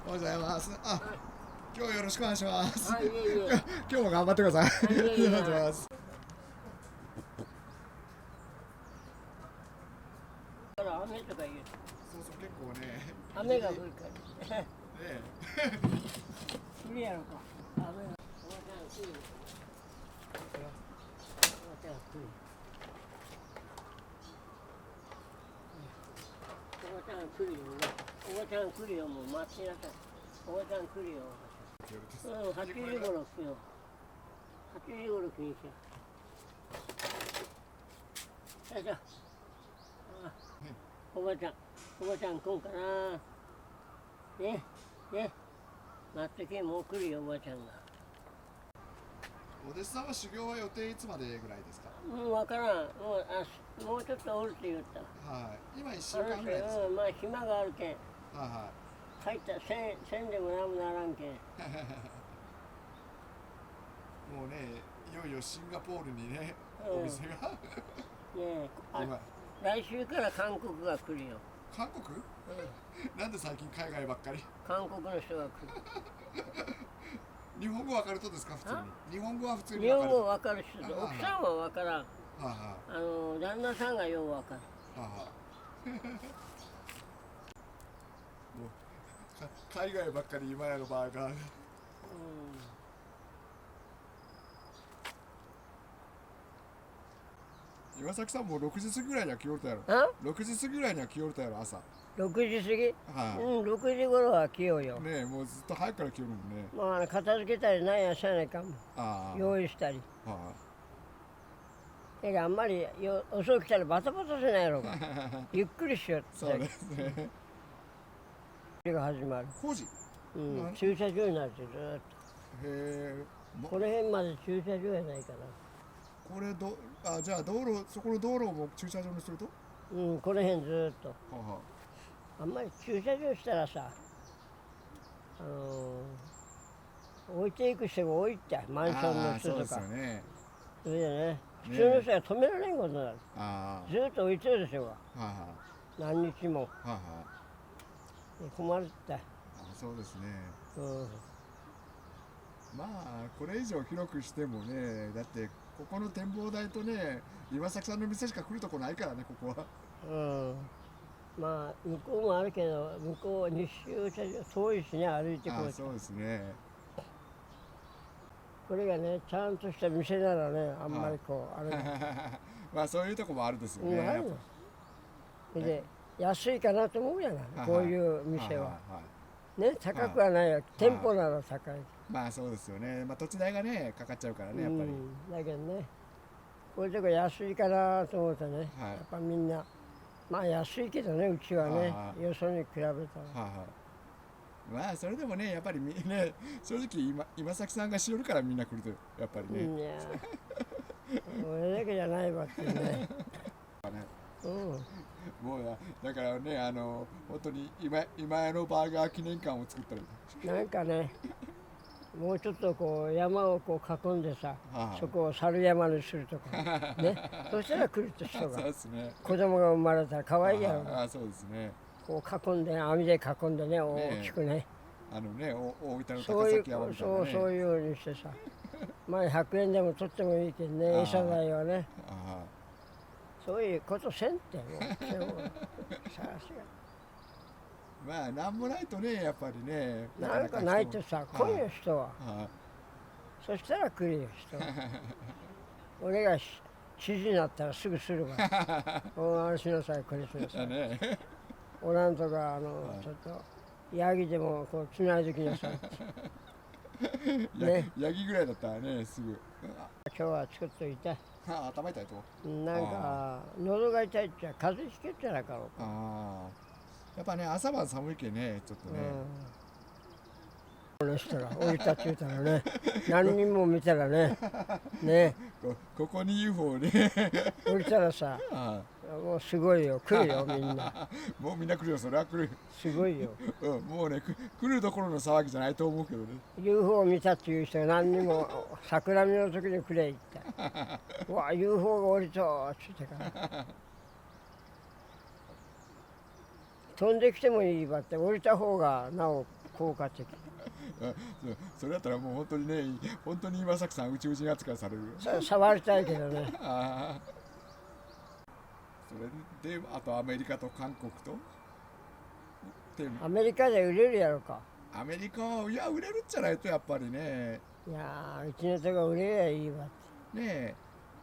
おはようございます。あ、今日よろしくお願いします。いえいえ。今日も頑張ってください。いえいえ。ありがとうございます。だから雨とか言う。そうそう、結構ね。雨が降るから。ねえ。降るやろか。雨が。おばちゃん来る。おばちゃん来る。おばちゃん来るよ。おばちゃん来るよ。もう待ちなさい。おばちゃん来るよ。うん、8時頃来よ。8時頃来にしよう。よいしょ。おばちゃん来んかな。ね、ね。待ってけ、もう来るよ、おばちゃんが。お弟子さんは修行は予定いつまでぐらいですか。わからん。もうちょっとおるって言った。はい。今1週間ぐらいですか。まあ暇があるけん。はいはい。帰ったら1000でもなんもならんけん。もうね、いよいよシンガポールにね、うんお店が。ねえ、今来週から韓国が来るよ。韓国？なんで最近海外ばっかり？韓国の人が来日本語わかるとですか、普通に。日本語は普通る。にわかる。日本語わかる人で、あ奥さんはわからん。はいはい。旦那さんがようわかる。もう海外ばっかり今やのバーガー。岩崎さんも6時過ぎぐらいには来よるたやろ。6時過ぎぐらいには来よるたやろ、朝。6時過ぎ、はい、6時頃は来ようよ。ねえ、もうずっと早くから来よるもんね。まあ片付けたりなんやしゃないかも。用意したり。だからあんまり遅く来たらバタバタせないやろか。ゆっくりしようって。そうですね。が始まる。工事？駐車場になってずっと。へえ。この辺まで駐車場やないかな。これじゃあ道路、そこの道路も駐車場にすると？この辺ずっと。あんまり駐車場したらさ、置いていく人が多いって、マンションの人とか。そうですよね。それでね、普通の人は止められんことになる。ずっと置いてるでしょうが。何日も。困るって。そうですね。まあこれ以上広くしてもね、だってここの展望台とね、岩崎さんの店しか来るとこないからね、ここは。まあ向こうもあるけど、向こう日周車場遠いしね、歩いてこう。そうですね。これがね、ちゃんとした店ならね、あんまりこうあれ。まあそういうとこもあるですよね。あるの。それで安いかなと思うやな、こういう店は。ね、高くはないよ。店舗なら高い。まあそうですよね。まあ土地代がね、かかっちゃうからね、やっぱり。だけどね、こういうとこ安いかなと思うとね、やっぱみんな、まあ安いけどね、うちはね、よそに比べたら。まあそれでもね、やっぱりね、正直今崎さんがしよるからみんな来ると、やっぱりね。いや、俺だけじゃないわってね。もうだからね、本当に今やのバーガー記念館を作ったらなんかね、もうちょっとこう山をこう囲んでさ、そこを猿山にするとかね、そしたら来ると人が、子供が生まれたら可愛いやろ。そうですね。こう囲んで、網で囲んでね、大きくね。大分の高崎山みたいなね。そういうようにしてさ、まあ100円でも取ってもいいけどね、餌代はね。そういうことせんってもうまあなんもないとね、やっぱりね。なんかないとさ、来いよ人は。そしたら来るよ人は。俺が知事になったらすぐするわ。あれしなさい、これしなさい。おらんとかちょっとヤギでもこうつないできなさい。ヤギぐらいだったらね、すぐ。今日は作っといて。頭痛いと。なんか喉が痛いっちゃ風邪ひけってなかろうか。やっぱね、朝晩寒いけね、ちょっとね。この人が降りたって言うたらね、何人も見たらね、ここに UFO ね。降りたらさ、もうすごいよ、来るよみんな。もうみんな来るよ、それは来る。すごいよ。もうね、来るどころの騒ぎじゃないと思うけどね。UFO を見たっていう人が何人も桜見の時にくれ言った。うわ、UFO が降りたって言ってから。飛んできてもいいばって降りた方がなお効果的。それだったらもう本当にね、本当に今崎さん宇宙人扱いされるよ。触りたいけどね。ああ、それであとアメリカと韓国とアメリカで売れるやろか。アメリカはいや売れるんじゃないとやっぱりね。いやー、うちのとこ売れりゃいいわ。ねえ、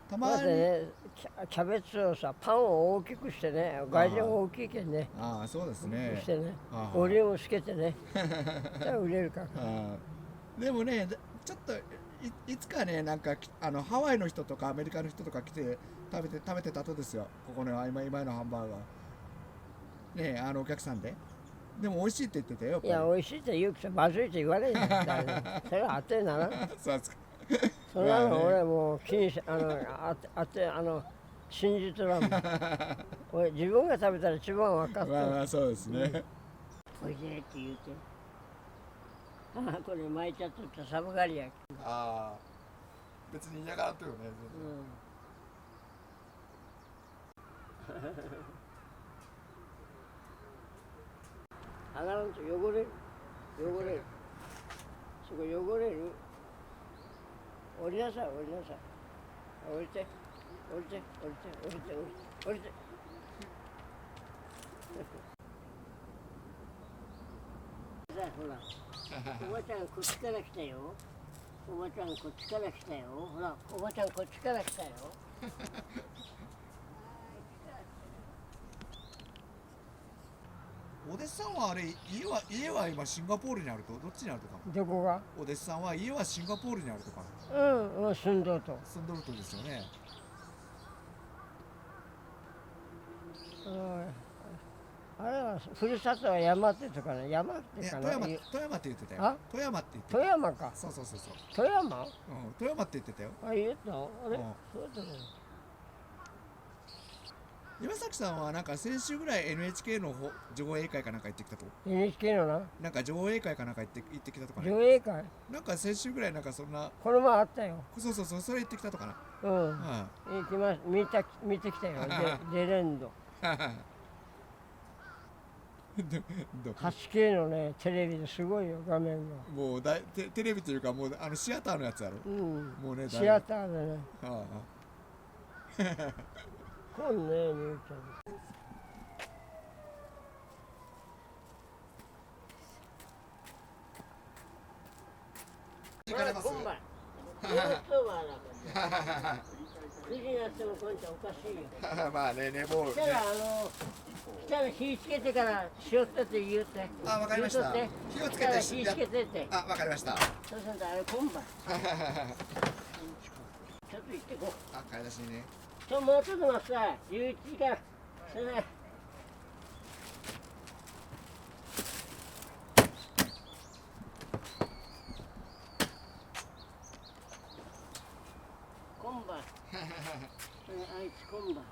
たままにずね、キャベツをさ、パンを大きくしてね、外人大きいけんね。ああ、そうです大きねくしてね、ああボリュームつけてね、じゃあ売れるから。ああ、でもね、ちょっといつかね、なんかハワイの人とかアメリカの人とか来て食べてたとですよ、ここの今のハンバーガーねえ、お客さんでも美味しいって言ってたよ、やっぱり。いや、美味しいって言うくせまずいって言われんだよ。それは当てにならん。そうですか。そんなのまあね俺もう気にし、信じとらんもん。俺自分が食べたら一番分かってる。まあそうですね。おいしいって言うて。ああ、これ巻いちゃっとった寒がりや。ああ、別に嫌がらんとよね。上がらんと汚れる。そこ汚れる。降りなさい。降りて。さあ、ほら。おばちゃんこっちから来たよ。ほら、おばちゃんこっちから来たよ。お弟子さんはあれ、家は今シンガポールにあると、どっちにあるとか。どこが？お弟子さんは家はシンガポールにあるとか。うん、住んどると。住んどるとですよね。あれはふるさとは山ってとかね、山ってかな。富山って言ってたよ。あ？富山って言ってた。富山か。そう。富山？富山って言ってたよ。あ、言ったの？あれ？うんそうだね。岩崎さんはなんか先週ぐらい NHK の上映会かなんか行ってきたと。 NHK のな。なんか上映会かなんか行ってきたとかね。上映会？なんか先週ぐらいなんかそんな。この前あったよ。そう、それ行ってきたとかな。うん。行きます。見てきたよ。レレンド。8K のね、テレビですごいよ、画面が。もうテレビというかもうシアターのやつやろ。うん。もうね、シアターでね。こんね、みゆちゃん。行かれます。今晩。9時になってもこんちゃんおかしいよ。まあね、もう、ね。来たら火つけてから塩って言うて。あ、わかりました。火をつけて火つけてって。あ、わかりました。そうするとあれ今晩。ちょっと行ってこう。あ、買い出しにね。もうちょっと待ってさ、11時から。それね。今晩。あいつ今晩。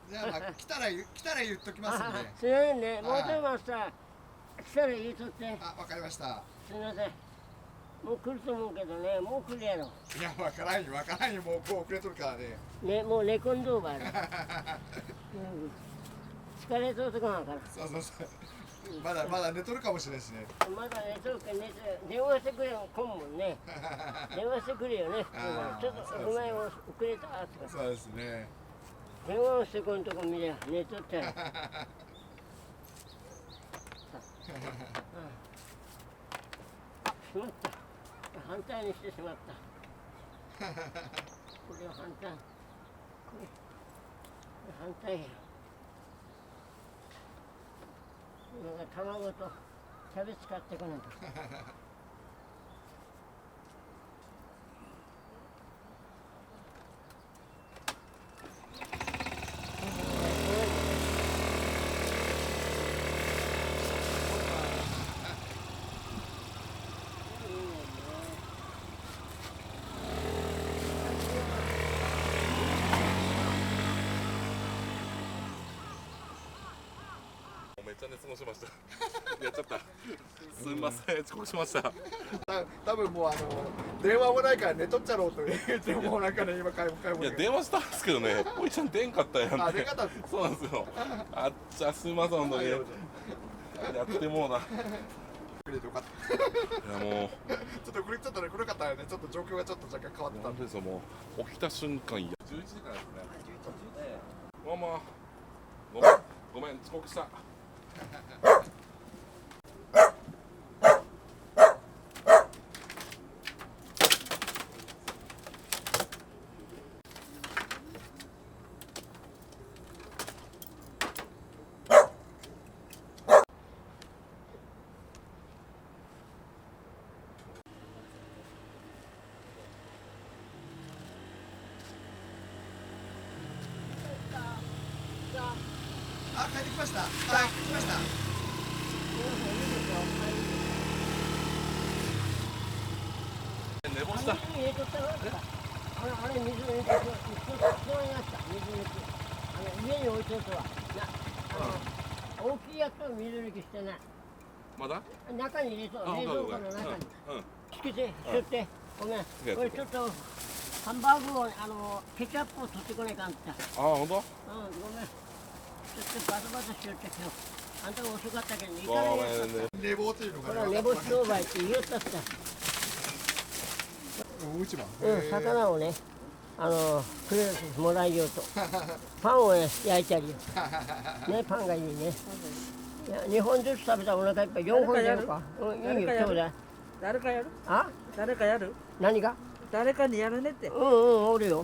じゃあ、まあ、来たら言っときますんで。すいませんね、もうちょっと待ってさ、来たら言うとって。あ、わかりました。すいません。もう来ると思うけどね、もう来るやろ。いや、わからんよ、もう遅れとるからね。ね、もう寝込んどうばやろ。疲れとるとこなんから。そう。まだ寝とるかもしれないしね。まだ寝とるか電話してくれよ、来んもんね。電話してくれよね。ちょっとごめん、遅れたとか。そうですね。電話をしてこんとこ見りゃ寝とったら。しまった。反対にしてしまった。これは反対。これ反対や。今が卵とキャベツ買ってこないと。めっちゃ熱もしました。やっちゃった。すみません、遅刻しました。多分もう電話もないから寝とっちゃろうと言ってもうなんかね今買い物。いや電話したんですけどね、おいちゃん出んかったやんって。あ、出んかったんです。そうなんですよ。あっちゃすみません本当に。やってもうな。れてよかった。いやもうちょっと古かったよね。ちょっと状況がちょっと若干変わってたんで。なんですよ、もう起きた瞬間11時からですね。ママごめん遅刻した。あ、帰ってきました。帰ってきました。寝坊した。あれ水入れて、そういました。水抜き。家に置いてるとは。大きいやつを水抜きしてない。まだ？中に入れと、あ、冷蔵庫の中に。つけて、しょって。ごめん。これちょっと、ハンバーグを、ケチャップを取ってこないかんって。あ、本当？ごめん。ちょっとバタバタしよって今日。あんたが遅かったけど、行かないやつだった。寝坊というのがこれは寝坊商売って言おったって。大一番。魚をね、くれるもらいようと。パンをね、焼いたり。ね、パンがいいね。いや、2本ずつ食べたらお腹いっぱい。4本やるか。いいよ、ちょうだい。誰かやる？あ？誰かやる？何が？誰かにやるねって。おるよ。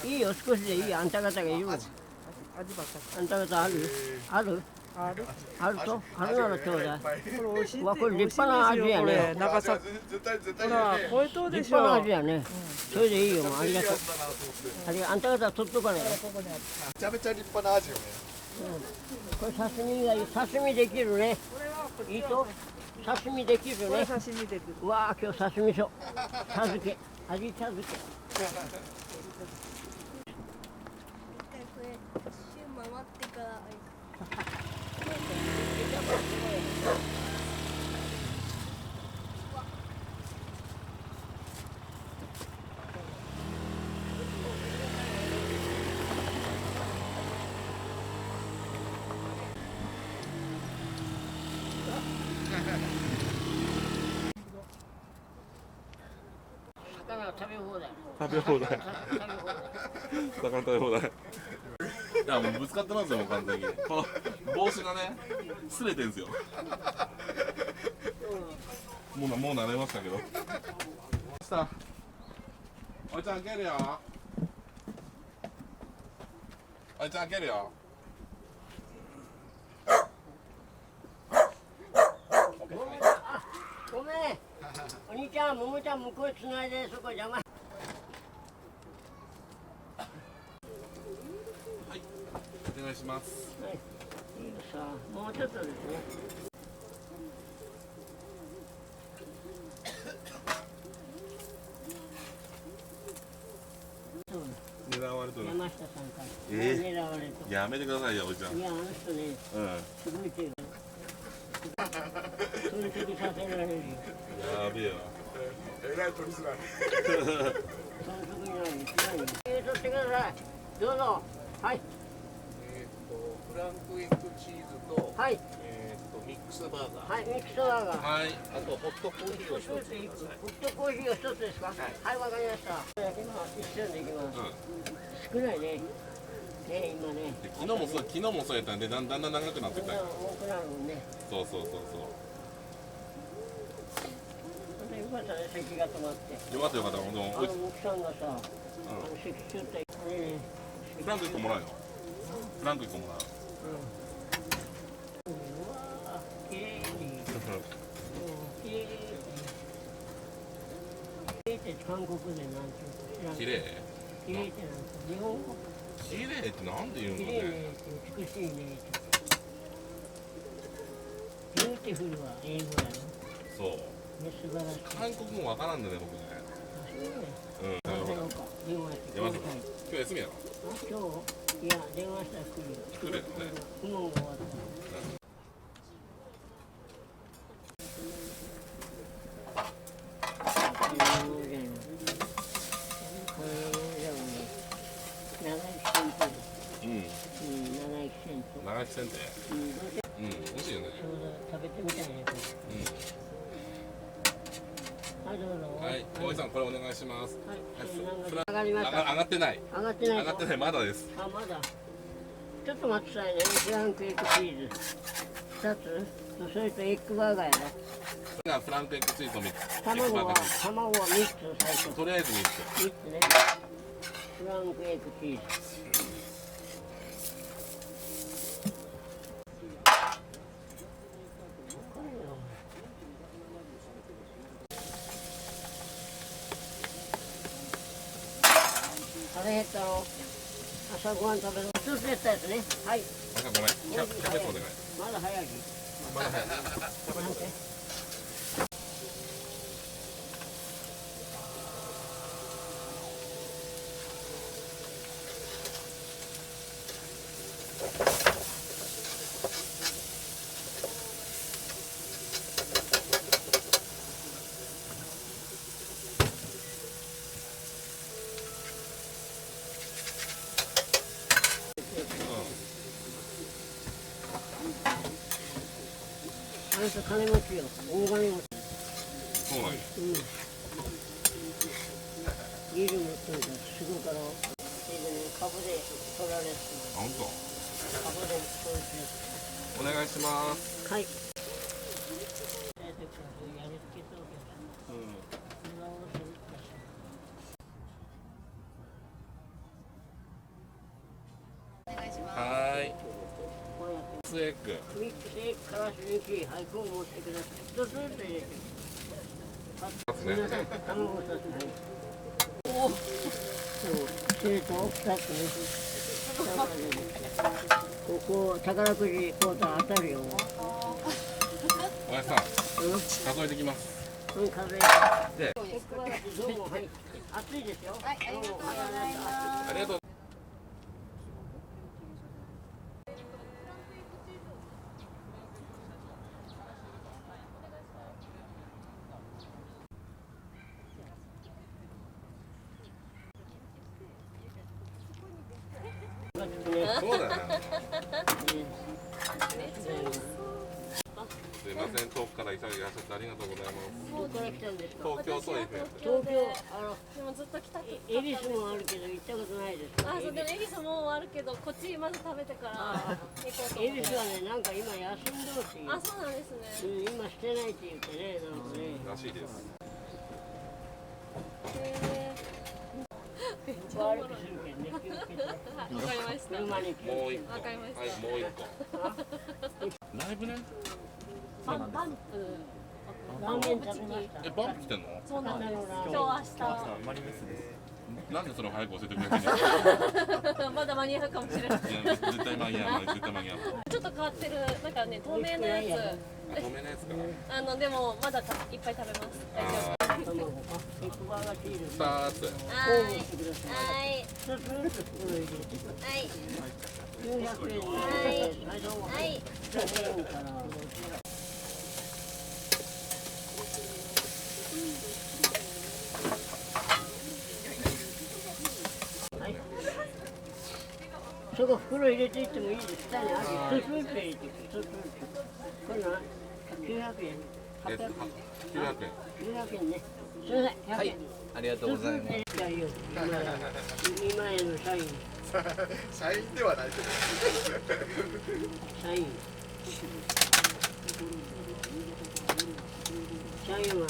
いいよ、少しでいいよ。あんた方がいるもん。味ばっかあんた方ある？ある？り。ある？あると？あるならちょうだい。これ美味しいって。うわ、これ立派な味やね。これ長さ。絶対ほら、こういうとで立しょ。派な味やね。それでいいよ、もうありがとう。あんた方取っとかね。めちゃめちゃ立派な味よね。これ刺身がいい。刺身できるね。いいと？刺身できるこれね。刺身できる。うわあ、今日刺身しょ。茶漬け。味茶漬け。これ一周回ってから魚食べ放題。食べ放題。魚食べ放題。いやもうぶつかってますよ、もう完全に。この帽子がね、擦れてんすよ。もう慣れましたけど。さあ、おいちゃん開けるよ。おいちゃん開けるよ。ごめん。お兄ちゃん、ももちゃん、向こうつないで、そこ邪魔。お願いします。はい。いいさ、もうちょっとですね。狙われてる。山下さんから。狙われと。やめてくださいよ、おじちゃん。いや、あの人ね、すごい手が。その時させられるよ。やべえよ。えらい取りづらい。その時にはね、取ってください。どうぞ。はい。フランクエッグチーズと、はい。ミックスバーガー、はい、ミックスバーガー。はい。あとホットコーヒーを一つください。ホットコーヒーを一つですか。はい、わかりました。今一緒にできます。少ないね。ね、今ね。昨日もそうやったんで、だんだん長くなってきたよ。多くなるもんね。そうそうそうそよかったね、席が止まって。う。よかったよかった、ほんと。奥さんがさ、席中ってね。フランク1個もらうよ。フランク1個もらう。うわー、きれいに。きれいに。きれいって韓国でなんていうか知らん。綺麗。きれいってなんか日本語。綺麗ってなんで言うんだね。きれいねって美しいねって。ビューティフルは英語やろ。そう。ね、素晴らしい。韓国語わからんでね、僕ね。そうね。うん。電話か。電話して。出ますか。今日休みやろ。今日いや、電話したら来るよ。来るよね。もう終わった。うん。長生きせんと。長生きせんて。うん。美味しいよね。ちょうど食べてみたいね。これうん。はい、どうぞ。はい、大井さんこれお願いします。はい、フラ上がりました。上がってない。上がってない。上がってない、まだです。あ、まだ。ちょっと待ってくださいね。フランクエッグチーズ。2つ。それとエッグバーガーやな。これがフランクエッグチーズと3つ。卵は3つ最初。とりあえず3つ。 3つね。フランクエッグチーズ。腹減ったの。朝ごはん食べる。一つやったやつね。はい。あ、ごめん。キャベツお願い。まだ早い。まだ早い。なんて。あの人金持ちよ。大金持ち。そうなんや。家で持ってるからすぐから株で取られてあ、本当。株で取られてお願いします。はい。はーい。スエッグ。ミックスエッグからす抜き、はい、こう持ってください。一つずつ入れて。すみません、卵2つ。おお。それと2つね。ここ宝くじ買うたら当たるよ。おやさん、数えてきます。うん、数えて。で、どうも、はい。暑いですよ。はい、ありがとうございます。ありがとう。そうだな。すいません、遠くからいただきいらっしゃってありがとうございます。どこから来たんですか。東京都 FM。東京、でもずっと来たくて。恵比寿もあるけど行ったことないですか。あ、そうでも恵比寿もあるけど、こっちまず食べてから行こうと思って。恵比寿はね、なんか今休んどるっていう。あ、そうなんですね。今してないって言ってね、なので。らしいです。めっちゃおもろい。歩きするけんね、気をつけて。わかりました。車に気をもう一個。わかりましたはい、もう一個。ライブね。バンプ。ラーメン食べました。え、バンプ来てんの？そうなんです。今日なんでそれを早く教えてくれないの？明日。まだ間に合うかもしれない。いや、絶対間に合う。絶対間に合う。ちょっと変わってる、なんかね、透明なやごめんなやつか。でもまだいっぱい食べます。大丈夫。卵か。エッグバーガーチーズ。二つ。はい。してください。はい。一つずつ袋入れて。はい。 900円で。はい、どうも。はい。 100円から。はい。そこ袋入れていってもいいです。下にある。一つずつ入れていく。一つずつ。これな、900円。800円。 900円。 900円ね。すみません、100円。ありがとうございます。じゃあいいよ。2万円のサイン。社員ではないけど。サイン。社員は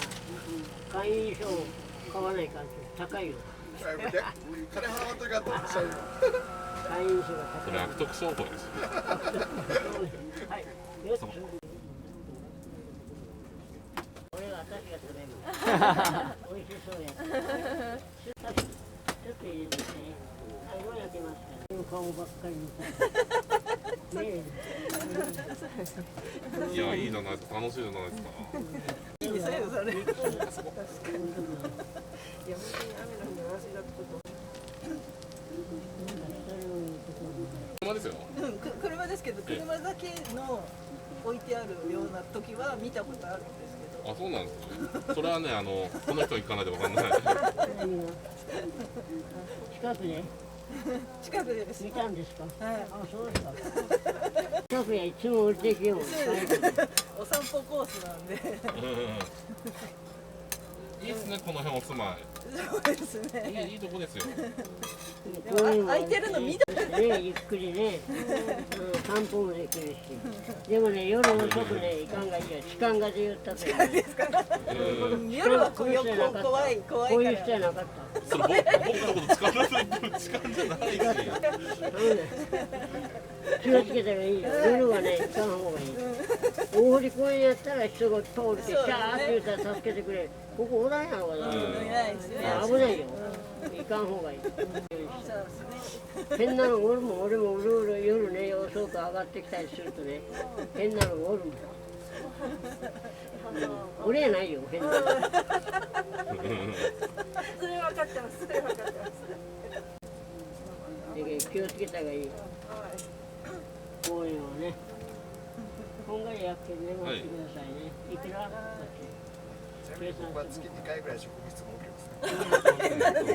会員証を買わないから高いよ。金払わんといかんと社員。会員証が高い。それ悪徳商法です。はい。よっつ。これは私が食べます。美味しそうや。ちょっと入れてね。はい、もう焼けますから。顔ばっかり見たい。ねいや、いいじゃないですか。楽しいじゃないですか。いいですね、それ。いや、本当に雨の日の話だとちょっと。車ですよ。車ですけど、車だけの置いてあるような時は見たことあるんですけど。あ、そうなんですね。それはね、この人行かないとわかんない。近くで近くでです。見たんですか。はい。あ、そうですか。近くへいつも降りてきよう。お散歩コースなんで。いいっすね、この辺お住まそうですい。ね。いいとこですよ。こういうの空いてるの見た。ね、ゆっくりね、散歩もできるし。でもね、夜遅くね、いかんがいいよ。痴漢がで言ったとよ。ですから。夜はこうよく怖い怖いこういうから。人じゃなかった。それ僕のこと使わないと言っても時間じゃないし。気をつけたらいいよ。夜はね、行かん方がいい。大堀公園やったら人が通るけど、キャーって言ったら助けてくれ。ここおらんやろがな。いないですね。危ないよ。行かん方がいい。そうですね。変なのおるもん、俺もうろうろ夜ね、遅く上がってきたりするとね、変なのおるもん。俺やないよ、変なの。それ分かってます。それ分かってます。で気をつけた方がいい。こういうのはね。こんがりやっけんね、持ってくださいね。いくら？ちなみに僕は月2回ぐらい職務質問受けますね。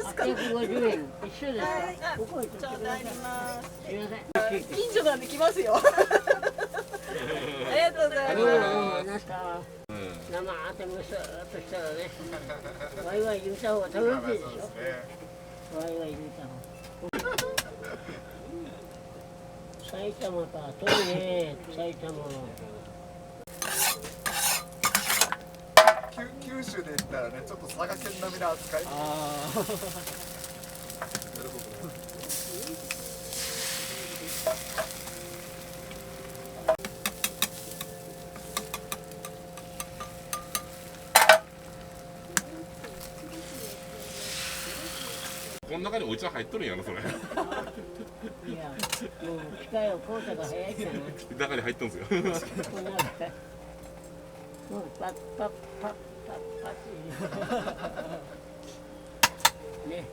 850円。一緒ですか？ここに取ってちょうください。だいます。すいません。近所なんで来ますよ。ありがとうございます。なしたうん。生あてもスーッとしたらね、ワイワイ言うた方が楽しいでしょ。そうですね。ワイワイ言うた方が。埼玉か、遠いね、埼玉。九州で言ったらね、ちょっと佐賀県並みな扱い。この中にお茶入っとるんやろそれ。いや、もう機械を買うたが早いかな。中に入っとんすよ。こんなもうパッパッパッパッパッってね、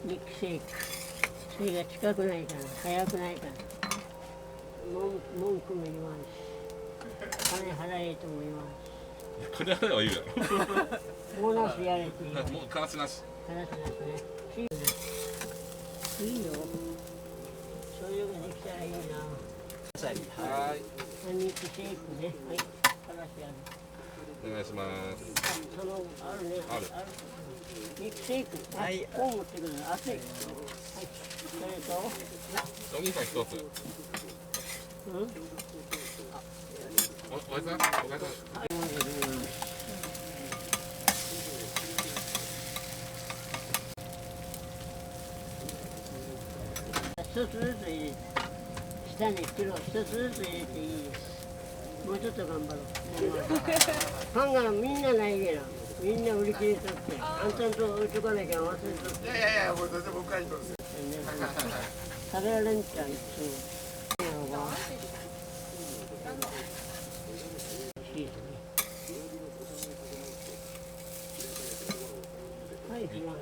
ミックシェイク。それが近くないから、早くないから。文句も言わんし、金払えとも言わんし。金払えは言うやボーナスやれって言う。ろ。もうからしなし。話しますね。いいよ。そういうのができたらいいな。はい。ミックシェイクね。はい。話やる。お願いします。そのあるね。あるミックシェイク。はいこう持ってくるの。熱い。はい。それと。お兄さん一つ。うん。おやさん。おやさん。一つずつ入れて。下に袋一つずつ入れていいです。もうちょっと頑張ろう。ハンガーみんなないけど。みんな売り切れとって。あんたんと置いとかなきゃ忘れとって。いやいやいや、もう全然僕はいいとですよ。食べられんちゃんいつも。やば。いいですね。はい、フラン。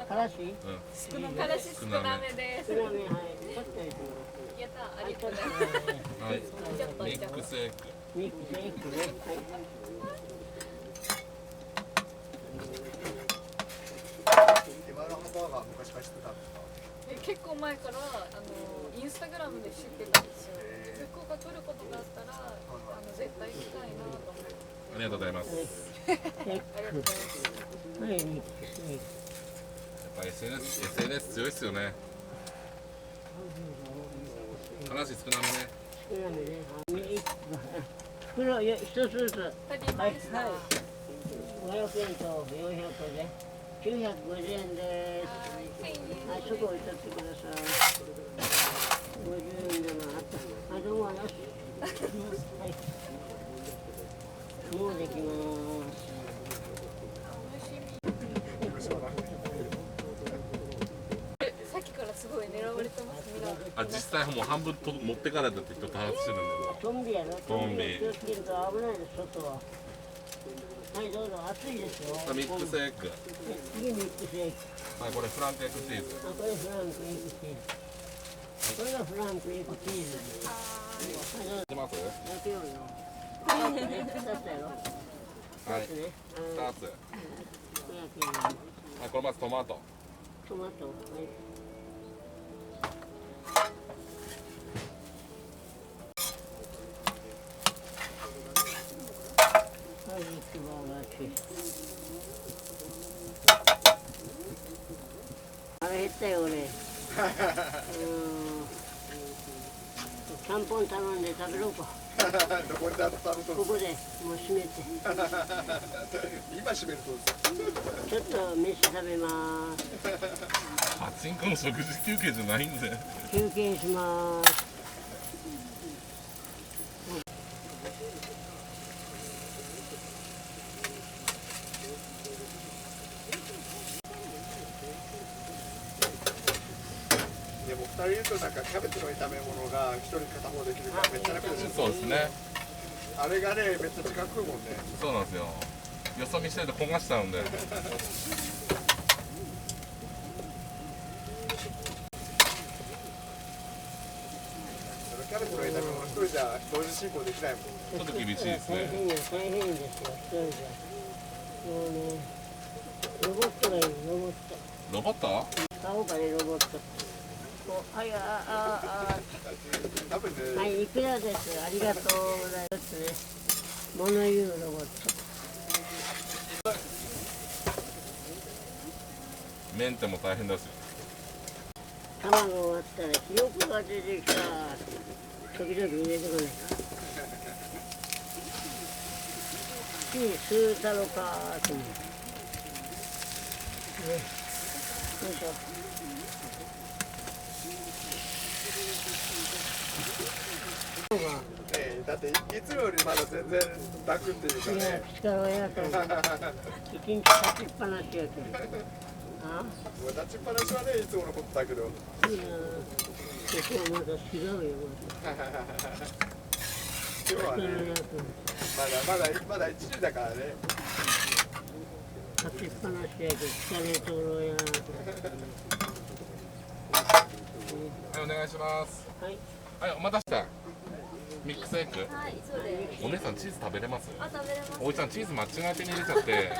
からし？からし少なめです。少なめ、はい。ちょっと入れてもらやった、ありがとうございます。はい。ちょっとミックスエッグ。ミックスエッグね。はい。今のハンバーガー昔から知ってたんですか？結構前からインスタグラムで知ってたんですよ。福岡来ることがあったら絶対行きたいなと思って。ありがとうございます。エッグ。はい、ミックスエッグ。やっぱ SNS 強いっすよね。話少なめね。少なめね。袋一つずつ。足りました。 500円と400円で950円です。はい、そこ置いとってください。50円だな。あ、どうもよし。はい。もうできます。さっきからすごい狙われてます。みんな。あ、実際もう半分と持ってかれたって人と話してるんだトンビやろ。トンビ気をつけると危ないです、外は。はい、どうぞ。暑いですよ。けど。ミックスエッグ。次ミックスエッグ。はい、これフランクエッグチーズ。あ、これフランクエッグチーズ。これがフランクエッグチーズ。はい、どうぞ。いきます。やってよるよ。2つね、2つやろ。はい。 2つね。 2つ。はい、これまずトマト。トマト。はい。ちゃんぽん頼んで食べろか。どこで頼むとここでもう閉めて。今閉めるとちょっと飯食べます。パチンコの食事休憩じゃないんだよ。休憩します。でも2人いるとなんかキャベツの炒め物が1人片方できるからめっちゃ楽ですよ。そうですね。あれがねめっちゃ時間食うもんね。そうなんですよ。よそ見してると焦がしちゃうんで。キャベツの炒め物1人じゃ同時進行できないもん。ちょっと厳しいですね。大変ですよ、一人じゃ。もうね、ロボットがいい、ロボット。ロボット？買おうかね、ロボット。こう、多分ね、はい、いくらです。ありがとうございますね。物言うロボット。メンテも大変だし。卵終わったらひよこが出てきた。時々入れてこないか。火吸うたろかーってね。よいしょ。だっていつもよりまだ全然楽っていうかいや、ね。力はやと思う。一日立ちっぱなしやけん。あもう立ちっぱなしはねいつものことだけど。いや、そこはまだ違うよ。今日はね力はやと思う。まだ1時だからね。立ちっぱなしやけん、疲れとろや。はい、お願いします。はい。はい、お待たせした。ミックスエッグ。はい、そうです。お姉さんチーズ食べれます？あ、食べれます。おいちゃんチーズ間違えてに入れちゃって、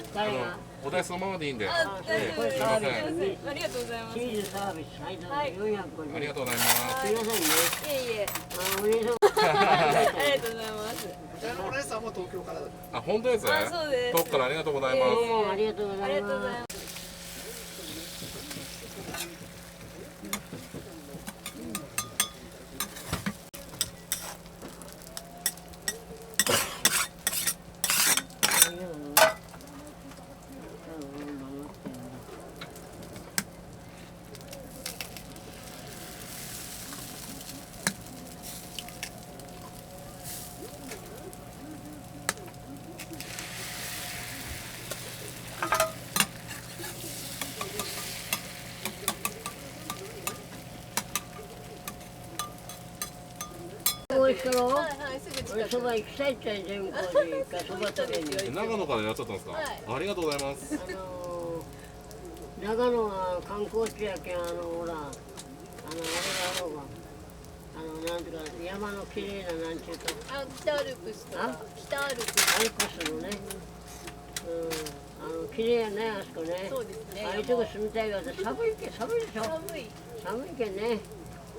お題そのままでいいんで。あ、大丈夫です。すいますいません。せん。ありがとうございます。チーズサービス、はい、どうぞはい450円。ありがとうございます。すみませんね。いえいえ。お姉さん。ありがとうございます。こちらのお姉さんも東京からだ。あ、本当ですね。あ、そうです。遠くからありがとうございます。どうもありがとうございありがとうございまます。おいしろ。はいはい、すぐ近く。俺そば行きたいって全国で一回そば食べに。長野からいらっしゃったんですか。はいありがとうございます。長野は観光地やけん、ほら、あれがあろうが、なんていうか、山の綺麗な、なんていうか、あ、北アルプスとか。北アルプス。アルプスのね、綺麗やね、あそこね。そうですね。ああいうとこ住みたいわ。寒いけん、寒いでしょ。寒い。寒いけんね。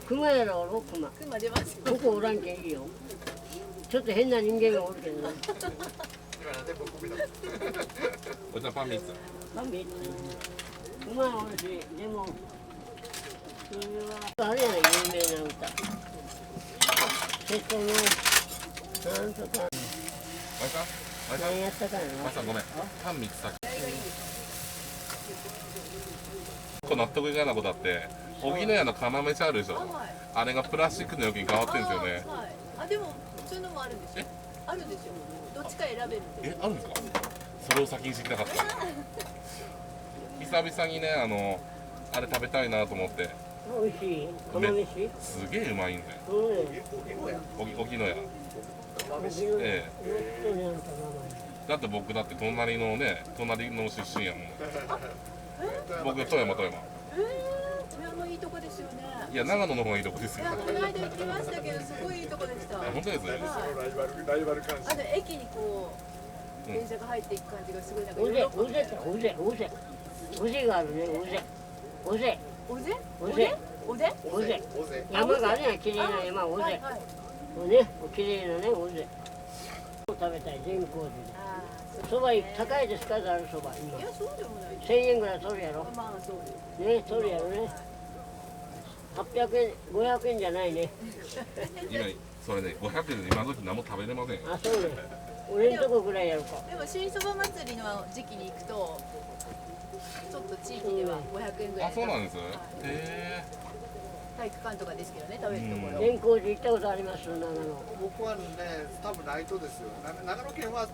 熊やろ、おろ、熊。熊出ますよ。ここおらんけんいいよ。ちょっと変な人間がおるけどね。今なんで僕見た。おいちゃんパン3つ。なんで熊はおるし、でも、それは、あれやね、有名な歌。瀬戸の、なんとか、あいちゃん、あいちゃん、何やったかな。あいちゃんごめん。パン3つ先。納得いかないことあって、荻野屋の釜飯あるでしょ。あれがプラスチックの容器に変わってんですよね。はい。あ、でもそういうのもあるんですよ。あるんですよ。どっちか選べるんですよ。あるんですか。それを先に知りたかった。久々にね、あれ食べたいなと思って。美味しい釜飯。すげえうまいんで。荻野屋。ええ。だって僕だって隣のね、隣の出身やもん。僕富山。富山いいとこですよね。いや長野の方がいいとこですよ。いや、この間行きましたけど、すごいいいとこでした。本当ですね。はい。ライバル感あと駅にこう電車が入っていく感じがすごいなんかうぜがあるね、うぜ。山があるやん、綺麗な山、うぜ。ね、綺麗なね、うぜ。食べたい、善光寺で。そば高いですか、ざるそば。いや、そうでもない。1000円ぐらい取るやろ。まあ、そうです。ね、取るやろね。800円、500円じゃないね。今それね500円で今時何も食べれません。あ、そうね。俺んとこぐらいやるか。でも新そば祭りの時期に行くとちょっと地域では500円ぐらいあ、そうなんです。はいへえ。体育館とかですけどね、食べるところ。善光寺行ったことあります？長野。僕はね、多分ないとですよ。長野県は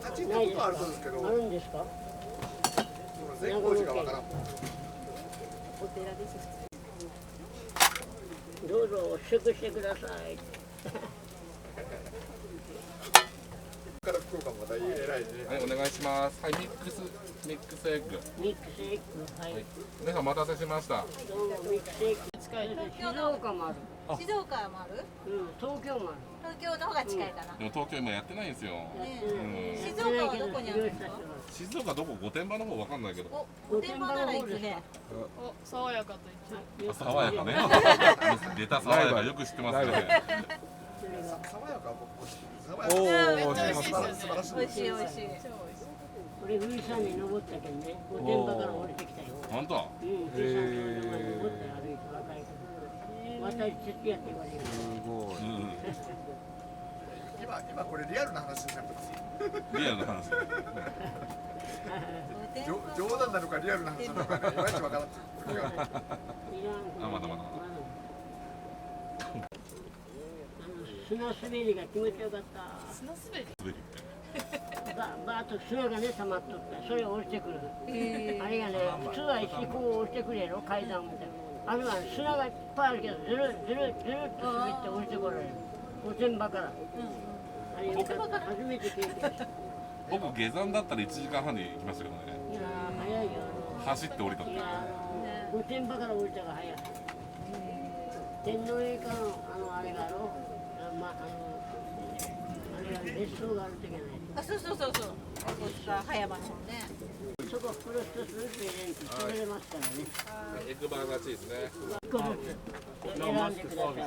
立ち入ったことはあるそうですけど、あるんですか？その善光寺がわからん。お寺です普通。どうぞ試食してください。から福岡もまた偉いね。はい、お願いします。はい、ミックスエッグ。ミックスエッグ、はい。皆さんお待たせしました。どうもミックスエッグ。近い。静岡もある。静岡もある？うん、東京もある。東京の方が近いかな。でも東京今やってないんですよ。静岡はどこにあるんですか？静岡どこ？御殿場の方わかんないけど。お、御殿場なら行くね。お、爽やかと言って。爽やかね。出た爽やかよく知ってますね。爽やかは僕知ってる。おお、めっちゃ美味しいですよね。美味しい美味しい。俺、富士山に登ったけんね。御殿場から降りてきたよ。本当。うん、富士山に登って歩いて若いから。渡りつってやって言われる。すごい。今これリアルな話になってます。リアルな話。冗談なのかリアルな話なのかね、いまいちわからん。あ、まだまだ。砂滑りが気持ちよかった。砂滑り。滑り。バーッと砂がね溜まっとった。それ降りてくる。あれがね、普通は石こう降りてくるやろ、階段みたいな。あれは砂がいっぱいあるけど、ずるずるずるっと滑って降りてこられる。御殿場から。あれ初めて経験した。僕下山だったら1時間半で行きましたけどね。いやー早いよ。走って降りたってい。や御殿場から降りたが早い。天皇陛下のあれがあろう。あれが別荘があるときはね。あ、そうそうそうそう。こっから葉山の方ね。そこプロストスープ入れんと食べれますからね。エッグバーガーチーズね。1個ずつ選んでください。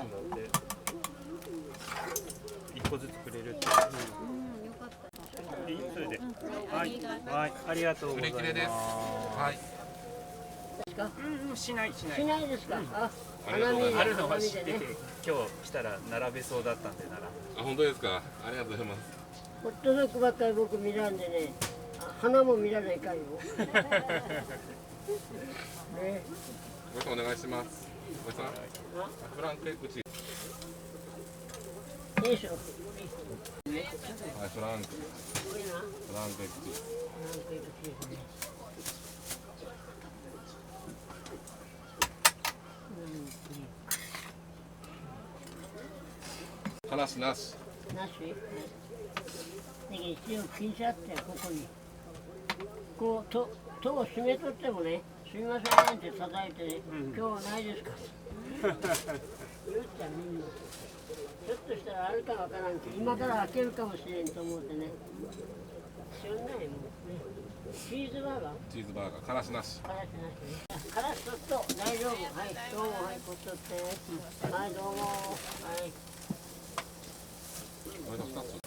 1個ずつくれるって。それで。はい。はい。ありがとうございます。売れ切れです。はい。しない。しないですか。あ、ありがとうございますあるのは知ってて、今日来たら並べそうだったんでなら。あ、本当ですか。ありがとうございます。ホットドッグばっかり僕見らんでね、花も見らないかんよ。ね、ごちそうお願いします。ごちそうさん。フランクエッグチーズ。いいでしょ。はい、フランクエッグチーズ。話なし。なし。だけど一応禁止あってここに。こう戸を閉めとってもね、すみませんって叩いて、ね、今日はないですか。言っちゃみんな。ちょっとしたらあるかわからんけど、今から開けるかもしれんと思ってね。知らないもんね。チーズバーガー。チーズバーガー、からしなし。からしなしね。からしとっと大丈夫。はい、どうもはいこっとって。はいどうもはい。これが2つ。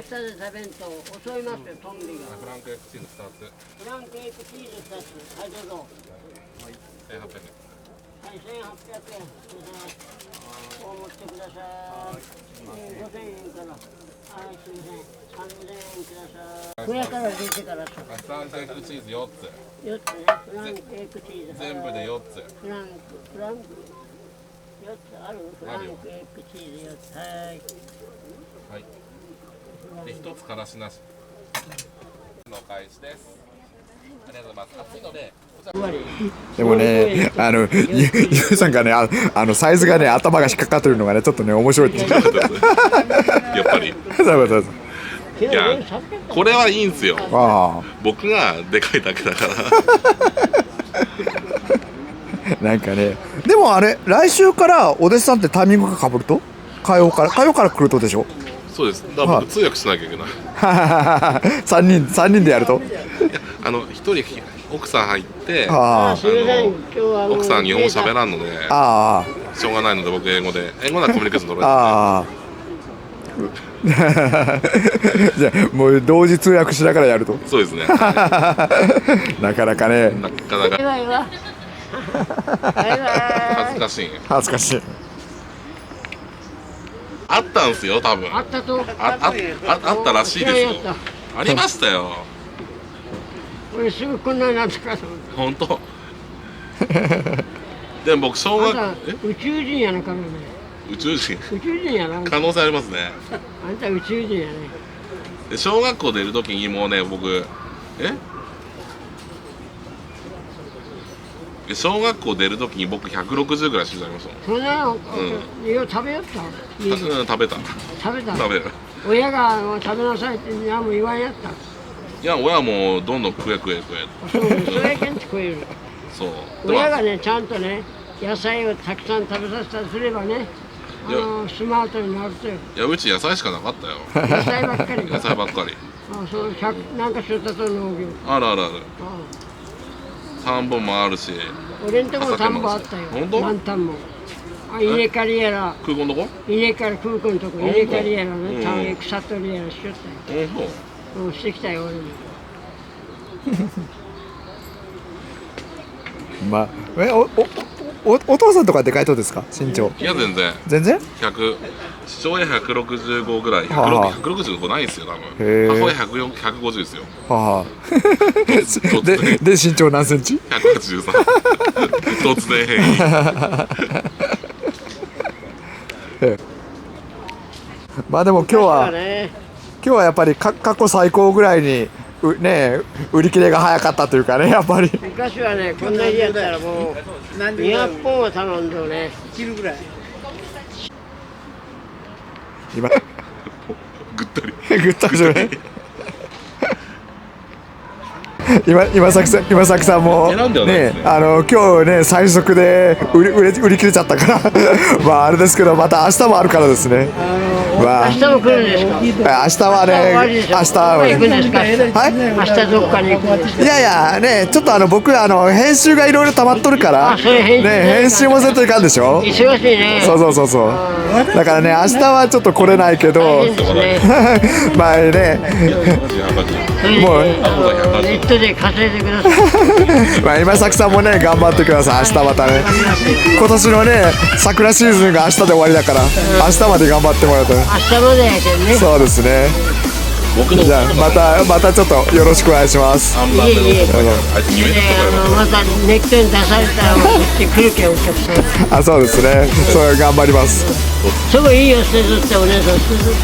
下で食べんと襲いますよ、トンビが。フランクエッグチーズ2つ。フランクエッグチーズ2つ。はい、どうぞ。 1800円。はい、1800円。こう持ってください。5000円から。はい、すみません。3000円ください。小屋から出てからさ。フランクエッグチーズ4つ。4つね。フランクエッグチーズ。全部で4つ。フランク。4つある？フランクエッグチーズ4つ。はい。はい。で、1つからしなし。の開始です。ありがとうございます。熱いので。でもね、ゆうさんがね、サイズがね、頭が引っかかってるのがね、ちょっとね、面白いって。やっぱり。そういや、これはいいんですよ。あ僕がでかいだけだから。なんかね、でもあれ、来週からお弟子さんってタイミングがかぶると火曜から来るとでしょ。そうです。だから僕通訳しなきゃいけない。3人でやると。1人奥さん入って、あ奥さん日本語喋らんので、しょうがないので僕英語ならコミュニケーション取れるんで。じゃあもう同時通訳しながらやると。そうですね。なかなかね。なかなかバイバイ。バイバイ。恥ずかしい。恥ずかしい。あったんすよ多分。あったと。あったらしいですよ。ありましたよ。俺すぐこんなになったかと思った。本当。でも僕小学あんた宇宙人やなからね。宇宙人宇宙人やな。可能性ありますね。あんた宇宙人やね。で小学校出る時にもうね僕小学校出る時に僕160ぐらい身長ありましたそんなの、いや食べよった。もん。食べた。食べた。食べる。親がもう食べなさいって何も言わんやった。いや親もどんどん食え食え食え。そう、それけんって食える。そう。でも親がね、ちゃんとね、野菜をたくさん食べさせたりすればね、スマートになるとよ。いやうち野菜しかなかったよ。野菜ばっかり。野菜ばっかり。そうなんかしよったと農業。あるあるある。田んぼもあるし。俺んとこ田んぼあったよ。本当？何田んぼ。稲刈りやら、空港のとこ？稲刈り、空港のとこ、本当稲刈りやらね、田植え草取りやらしよったよ。本当。してきたよ、俺も。まあ、お父さんとかでかいとですか身長。いや全然。全然。父親165ぐらい。165ないですよ多分。へー母親150ですよ。はあ。で身長何センチ？183。突然変異。まあでも今日はやっぱり過去最高ぐらいに売り切れが早かったというかね、やっぱり。昔はね、こんなにやったらもう200本は頼んでね、切るぐらい。今ぐったり。ぐったりするね。今崎さんもね、今日ね最速で売り切れちゃったからまああれですけど、また明日もあるからですね。明日も来るんですか？明日はね、明日は行くんですか？はい。明日どっかに行くんですか？いやいやね、ちょっと僕編集がいろいろ溜まっとるからね、編集もせんといかんでしょ。忙しいね。そうだからね、明日はちょっと来れないけどまあね、もうネットで稼いでください。まあ今崎さんもね頑張ってください。明日またね、今年のね桜シーズンが明日で終わりだから、明日まで頑張ってもらうとね。明日までやけんね。そうですね。じゃあまたちょっとよろしくお願いします。いえいえ。またネットに出されたらこっち来るけんお客さん。そうですね。そう頑張ります。すごいいいよ、捨てずってお姉さん捨てずって。